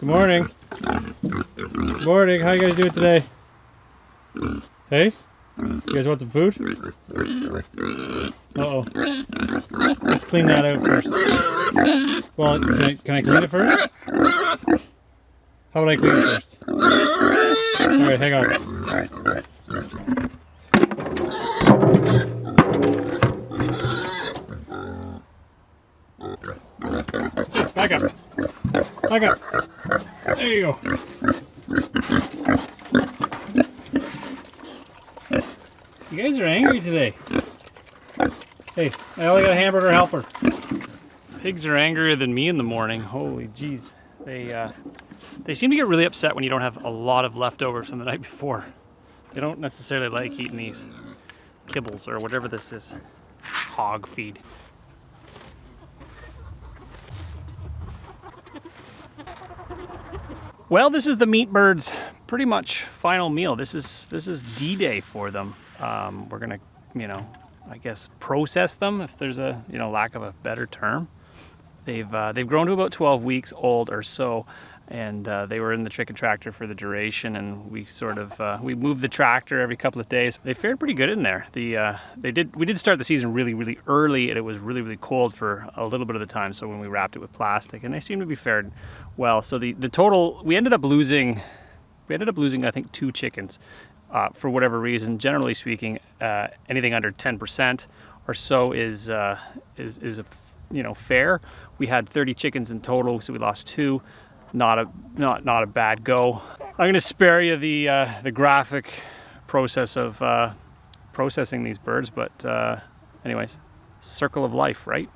Good morning. Good morning. How you guys doing today? Hey? You guys want some food? Uh-oh. Let's clean that out first. Well, can I clean it first? How would I clean it first? Alright, hang on. Back up. Back up. There you go. You guys are angry today. Hey, I only got a hamburger helper. Pigs are angrier than me in the morning. Holy jeez. They seem to get really upset when you don't have a lot of leftovers from the night before. They don't necessarily like eating these kibbles or whatever this is. Hog feed. Well, this is the meat birds' pretty much final meal. This is D-Day for them. We're gonna, I guess process them, if there's a lack of a better term. They've grown to about 12 weeks old or so, and they were in the chicken tractor for the duration, and we sort of we moved the tractor every couple of days. They fared pretty good in there. We did start the season really early, and it was really cold for a little bit of the time. So when we wrapped it with plastic, and they seemed to be fared well. So the total, we ended up losing I think 2 chickens for whatever reason. Generally speaking, anything under 10% or so is fair. We had 30 chickens in total, so we lost 2. Not a bad go. I'm going to spare you the graphic process of processing these birds, but anyways, circle of life, right?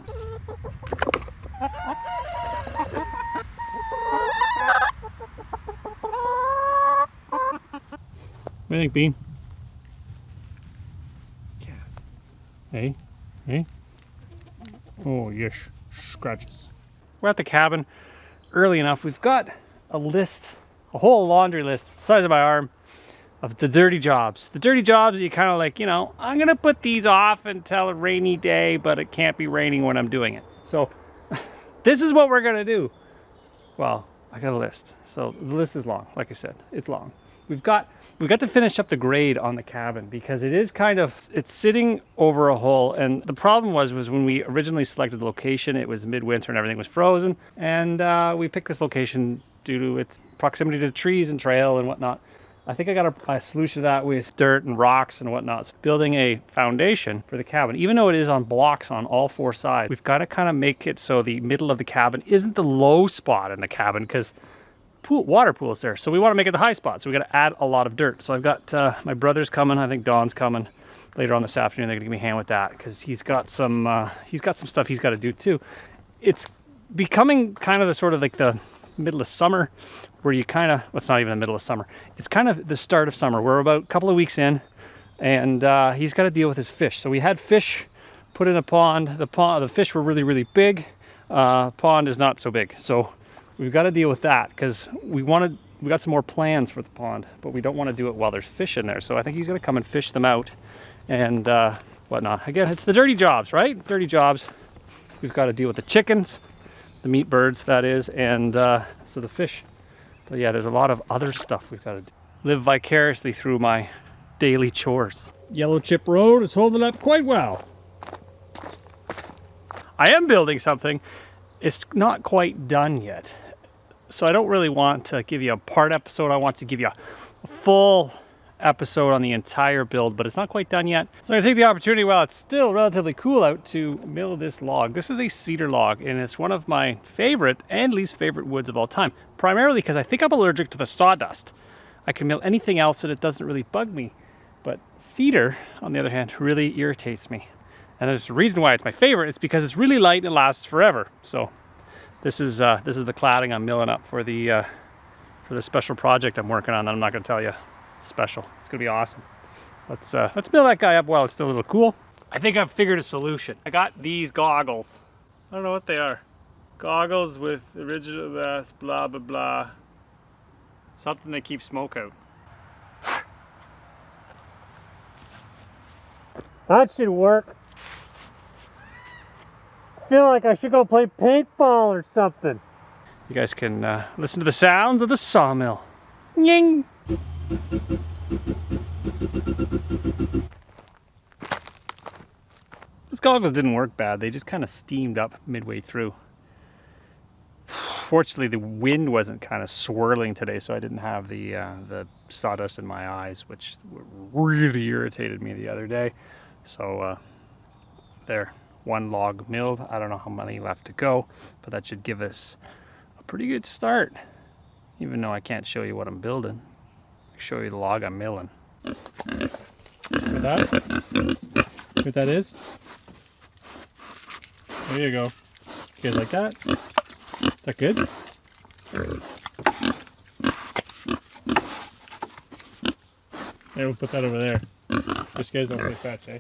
What do you think, Bean? Yeah. Hey? Hey? Oh, yes. Scratches. We're at the cabin early enough. We've got a list, a whole laundry list the size of my arm of the dirty jobs. The dirty jobs you kind of like, I'm going to put these off until a rainy day, but it can't be raining when I'm doing it. So this is what we're going to do. Well, I got a list. So the list is long. Like I said, it's long. We've got to finish up the grade on the cabin because it is it's sitting over a hole, and the problem was when we originally selected the location, it was midwinter and everything was frozen, and we picked this location due to its proximity to trees and trail and whatnot. I think I got a solution to that with dirt and rocks and whatnot. So building a foundation for the cabin, even though it is on blocks on all 4 sides, we've got to kind of make it so the middle of the cabin isn't the low spot in the cabin, because water pools there, so we want to make it the high spot, so we got to add a lot of dirt. So I've got my brother's coming. I think Don's coming later on this afternoon. They're gonna give me a hand with that because he's got some stuff he's got to do too. It's becoming kind of the sort of like the middle of summer where you kind of, well, it's not even the middle of summer, it's kind of the start of summer. We're about a couple of weeks in, and he's got to deal with his fish. So we had fish put in a pond. The fish were really big. Pond is not so big, so we've got to deal with that because we got some more plans for the pond, but we don't want to do it while there's fish in there. So I think he's going to come and fish them out and whatnot. Again, it's the dirty jobs, right? Dirty jobs. We've got to deal with the chickens, the meat birds, that is, and so the fish. But yeah, there's a lot of other stuff we've got to do. Live vicariously through my daily chores. Yellow Chip Road is holding up quite well. I am building something. It's not quite done yet. So I don't really want to give you a part episode. I want to give you a full episode on the entire build, but it's not quite done yet. So I'm going to take the opportunity while it's still relatively cool out to mill this log. This is a cedar log, and it's one of my favorite and least favorite woods of all time, primarily because I think I'm allergic to the sawdust. I can mill anything else and it doesn't really bug me, but cedar, on the other hand, really irritates me. And there's a reason why it's my favorite. It's because it's really light and it lasts forever. So this is the cladding I'm milling up for the special project I'm working on that I'm not going to tell you. Special. It's going to be awesome. Let's mill that guy up while it's still a little cool. I think I've figured a solution. I got these goggles. I don't know what they are. Goggles with original blah blah blah. Something that keeps smoke out. That should work. I feel like I should go play paintball or something. You guys can listen to the sounds of the sawmill. Ying! Those goggles didn't work bad. They just kind of steamed up midway through. Fortunately, the wind wasn't kind of swirling today, so I didn't have the sawdust in my eyes, which really irritated me the other day. So there, one log milled. I don't know how many left to go, but that should give us a pretty good start. Even though I can't show you what I'm building, I'll show you the log I'm milling. With that? What that is? There you go. You guys like that? Is that good? There, we'll put that over there. Just guys don't play fetch, eh?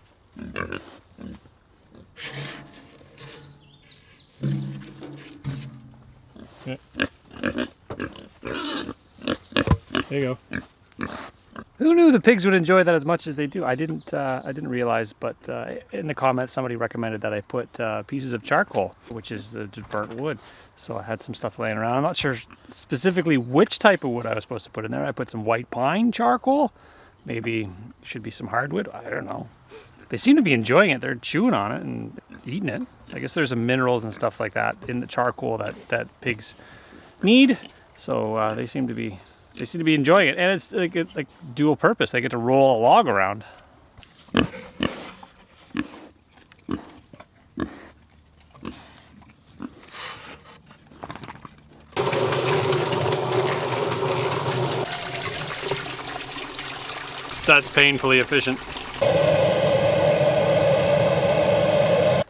Yeah. There you go. Who knew the pigs would enjoy that as much as they do? I didn't realize, but in the comments somebody recommended that I put pieces of charcoal, which is the burnt wood. So I had some stuff laying around. I'm not sure specifically which type of wood I was supposed to put in there. I put some white pine charcoal. Maybe should be some hardwood. I don't know. They seem to be enjoying it. They're chewing on it and eating it. I guess there's some minerals and stuff like that in the charcoal that pigs need. So they seem to be enjoying it, and it's like dual purpose. They get to roll a log around. That's painfully efficient.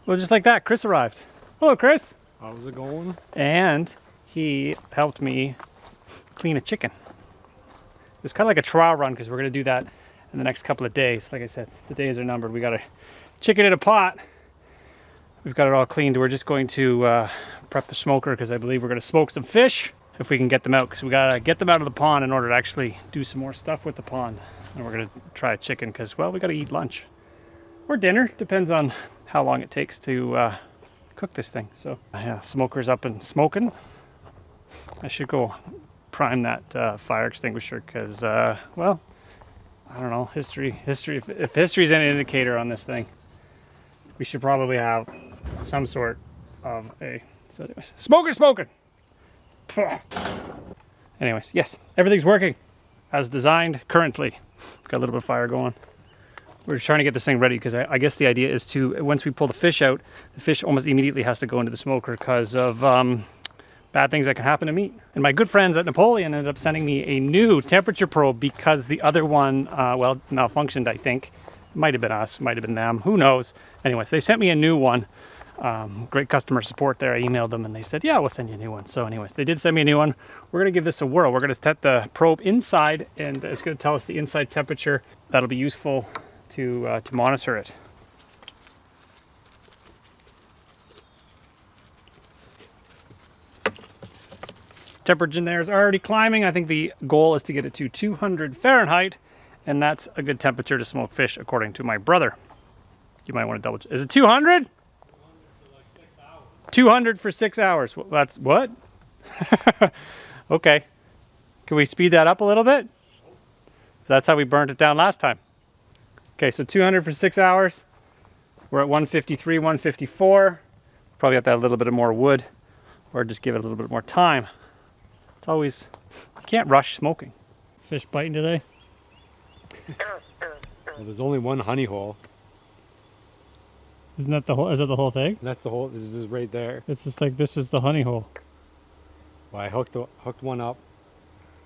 Well, just like that, Chris arrived. Hello, Chris. How's it going? And he helped me clean a chicken. It's kind of like a trial run because we're going to do that in the next couple of days. Like I said, the days are numbered. We got a chicken in a pot. We've got it all cleaned. We're just going to prep the smoker because I believe we're going to smoke some fish if we can get them out, because we got to get them out of the pond in order to actually do some more stuff with the pond. And we're going to try a chicken because, well, we got to eat lunch or dinner. Depends on how long it takes to cook this thing. So yeah, smoker's up and smoking. I should go prime that fire extinguisher because, well, I don't know, history. If history's any indicator on this thing, we should probably have some sort of a. So, anyways, smoking. Anyways, yes, everything's working as designed currently. Got a little bit of fire going. We're trying to get this thing ready because I guess the idea is to, once we pull the fish out, the fish almost immediately has to go into the smoker because of bad things that can happen to meat. And my good friends at Napoleon ended up sending me a new temperature probe because the other one, well, malfunctioned, I think. It might have been us, might have been them, who knows. Anyways, they sent me a new one. Great customer support there. I emailed them and they said, yeah, we'll send you a new one. So anyways, they did send me a new one. We're going to give this a whirl. We're going to set the probe inside and it's going to tell us the inside temperature. That'll be useful to monitor it. Temperature in there is already climbing. I think the goal is to get it to 200 Fahrenheit, and that's a good temperature to smoke fish according to my brother. You might want to double check. Is it 200? 200 for 6 hours. Well, that's what? Okay. Can we speed that up a little bit? That's how we burned it down last time. Okay, so 200 for 6 hours. We're at 153, 154. Probably got that a little bit of more wood, or just give it a little bit more time. It's always, you can't rush smoking. Fish biting today? Well, there's only one honey hole. Isn't that the whole, is that the whole thing? And that's the hole, this is right there. It's just like, this is the honey hole. Well, I hooked one up,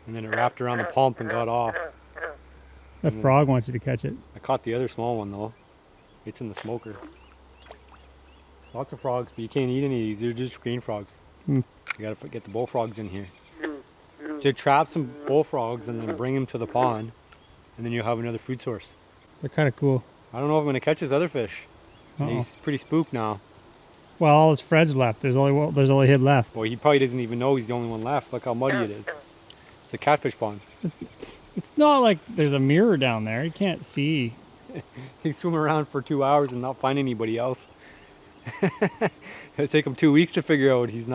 and then it wrapped around the pump and got off. That frog wants you to catch it. I caught the other small one though. It's in the smoker. Lots of frogs, but you can't eat any of these. They're just green frogs. You gotta get the bullfrogs in here. To trap some bullfrogs and then bring them to the pond, and then you'll have another food source. They're kind of cool. I don't know if I'm gonna catch his other fish. He's pretty spooked now. Well, all his Fred's left. There's only him left. Well, he probably doesn't even know he's the only one left. Look how muddy it is. It's a catfish pond. It's not like there's a mirror down there. You can't see. He swim around for 2 hours and not find anybody else. It'll take him 2 weeks to figure out he's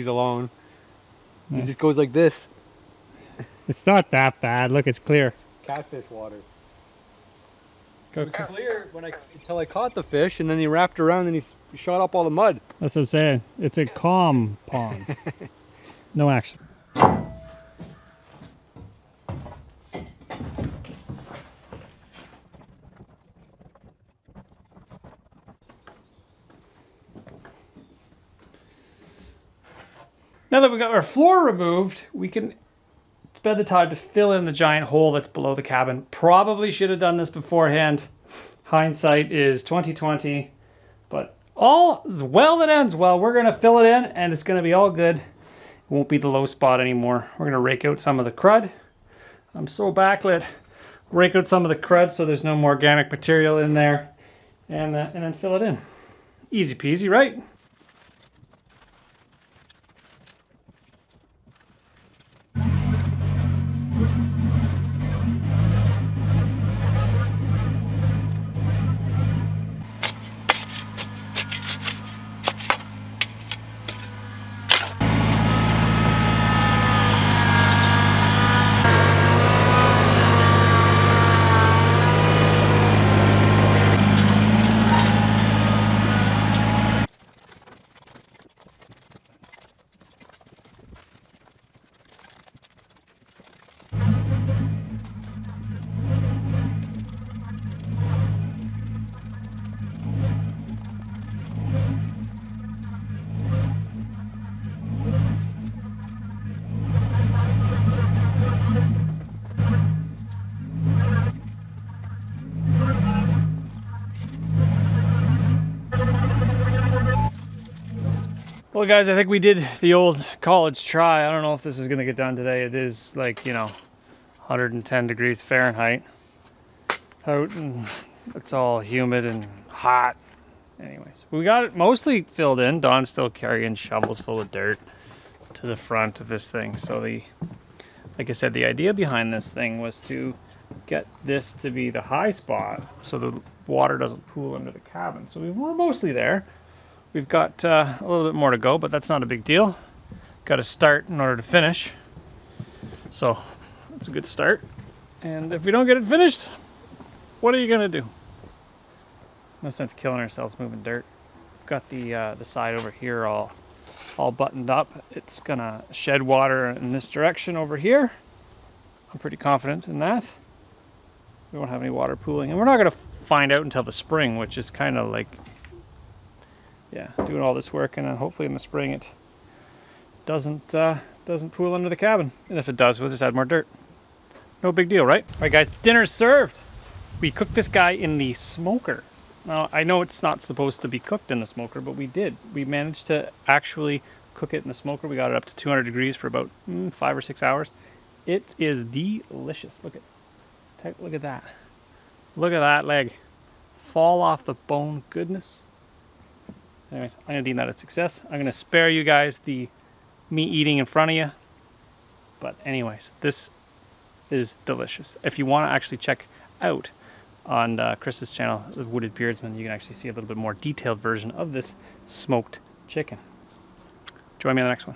alone. It just goes like this. It's not that bad. Look, it's clear. Catfish water. Go. It was clear until I caught the fish, and then he wrapped around and he shot up all the mud. That's what I'm saying. It's a calm pond. No action. Now that we got our floor removed, we can spend the time to fill in the giant hole that's below the cabin. Probably should have done this beforehand. Hindsight is 2020, but all is well that ends well. We're gonna fill it in and it's gonna be all good. It won't be the low spot anymore. We're gonna rake out some of the crud. I'm so backlit. Rake out some of the crud so there's no more organic material in there, and then fill it in. Easy peasy, right? Well guys, I think we did the old college try. I don't know if this is gonna get done today. It is like, 110 degrees Fahrenheit out and it's all humid and hot. Anyways, we got it mostly filled in. Don's still carrying shovels full of dirt to the front of this thing. So like I said, the idea behind this thing was to get this to be the high spot so the water doesn't pool under the cabin. So we're mostly there. We've got a little bit more to go, but that's not a big deal. Got to start in order to finish. So that's a good start. And if we don't get it finished, what are you gonna do? No sense killing ourselves moving dirt. Got the side over here all buttoned up. It's gonna shed water in this direction over here. I'm pretty confident in that. We won't have any water pooling, and we're not gonna find out until the spring, which is kind of like, yeah, doing all this work, and then hopefully in the spring it doesn't pool under the cabin. And if it does, we'll just add more dirt. No big deal, right? All right guys, dinner's served. We cooked this guy in the smoker. Now I know it's not supposed to be cooked in the smoker, but we did. We managed to actually cook it in the smoker. We got it up to 200 degrees for about 5 or 6 hours. It is delicious. Look at that. Look at that leg. Fall off the bone goodness. Anyways, I'm gonna deem that a success. I'm gonna spare you guys the meat eating in front of you. But anyways, this is delicious. If you want to actually check out on Chris's channel, The Wooded Beardsman, you can actually see a little bit more detailed version of this smoked chicken. Join me on the next one.